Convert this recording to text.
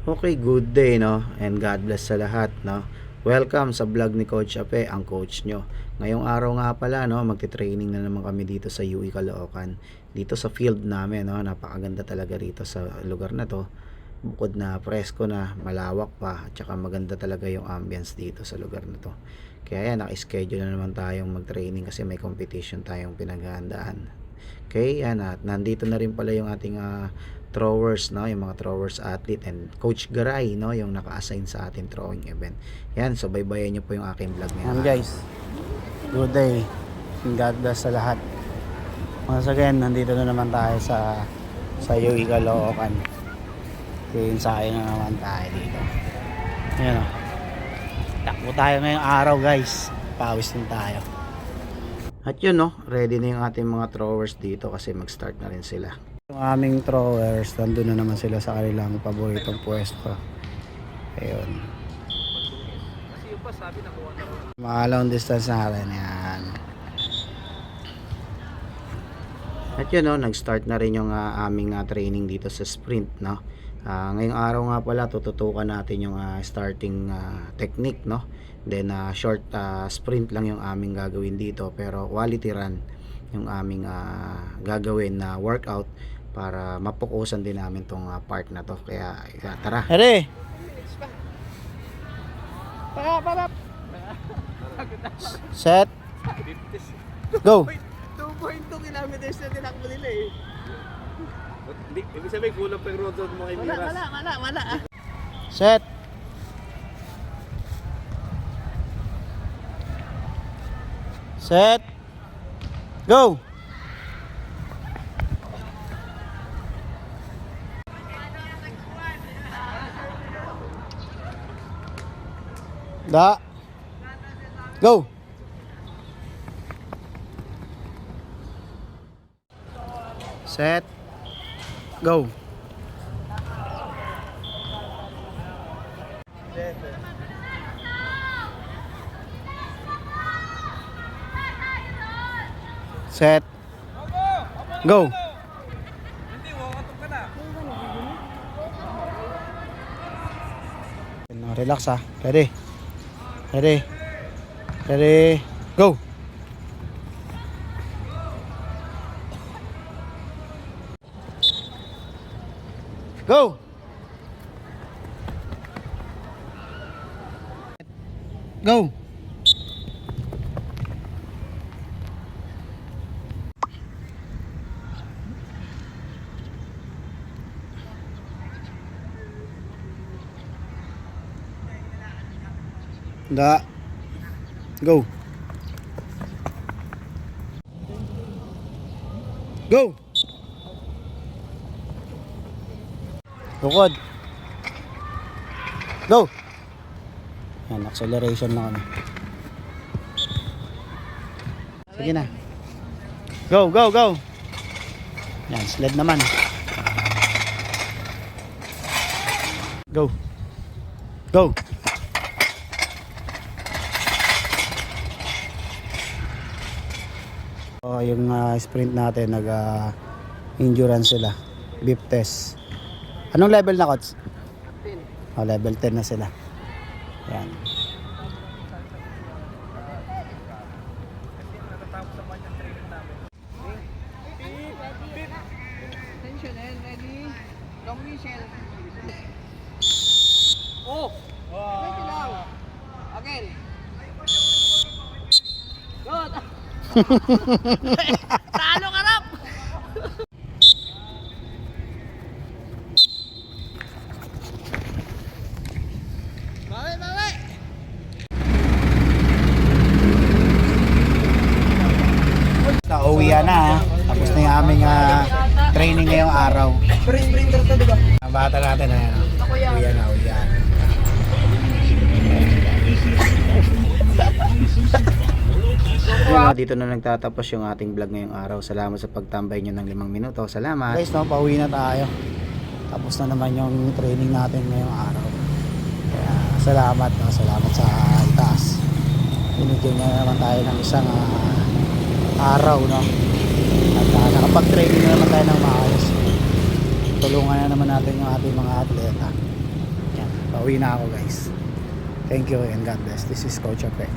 Okay, good day, no? And God bless sa lahat, no? Welcome sa vlog ni Coach Ape, ang coach nyo. Ngayong araw nga pala, no, magte-training na naman kami dito sa UE Caloocan. Dito sa field namin, no, napakaganda talaga rito sa lugar na to. Bukod na presko na, malawak pa, at saka maganda talaga yung ambience dito sa lugar na to. Kaya yan, naka-schedule na naman tayong mag-training kasi may competition tayong pinaghahandaan. Okay, yan, at nandito na rin pala yung ating throwers, no, yung mga throwers athlete, and Coach Garay, no, yung naka-assign sa ating throwing event. Yan, so baybayan nyo po yung aking vlog ngayon. Guys, good day and God bless sa lahat. Once again, nandito na naman tayo sa UE Caloocan. Ensayo na naman tayo dito. Ayan o, takbo tayo ngayong araw guys, pawis din tayo. At yun, no, ready na yung ating mga throwers dito kasi mag-start na rin sila. Yung aming throwers, nandun na naman sila sa kanilang paboritong pwesto. Ayun, long distance na rin yan. At yun, no, nag-start na rin yung aming training dito sa sprint, no. Ngayong araw nga pala tututukan natin yung starting technique, no. Then short sprint lang yung aming gagawin dito, pero quality run yung aming gagawin na workout para mapukusan din namin tong part na to. Kaya tara. Ready? Set. Go. 2.2 kilometers na tinakbo nila eh. Ibig sabihin kulang pa yung road zone mo kay Miras. Wala. Set. Set. Go. Da. Go. Set. Go. Set. Go. Relax ha. Ready. Ready. Ready. Go. Go. Go. Da. Go. Go. Tukod. Go. Yan, acceleration na kami. Sige na. Go, go, go. Yan, sled naman. Go. Go. Yung sprint natin nag-endurance sila, beep test. Anong level na, coach? 10. Level 10 na sila. Yan. Attention and ready. Long whistle. Oh! Ready lang. Again. Good. Talo ka rap! Bawi! Nauwi na. Tapos na yung aming training ngayong araw. Sprinter to, diba? Ang bata natin na yan. Uwi na. Dito na nagtatapos yung ating vlog ngayong araw. Salamat sa pagtambay nyo ng 5 minuto. Salamat. Guys, no, pauwi na tayo. Tapos na naman yung training natin ngayong araw. Kaya salamat, no? Salamat sa itaas. Binigyan niya naman tayo ng isang araw, no? At nakapag-training na naman tayo ng maayos. Tulungan na naman natin yung ating mga atleta. Pauwi na ako guys. Thank you and God bless. This is Coach Ape.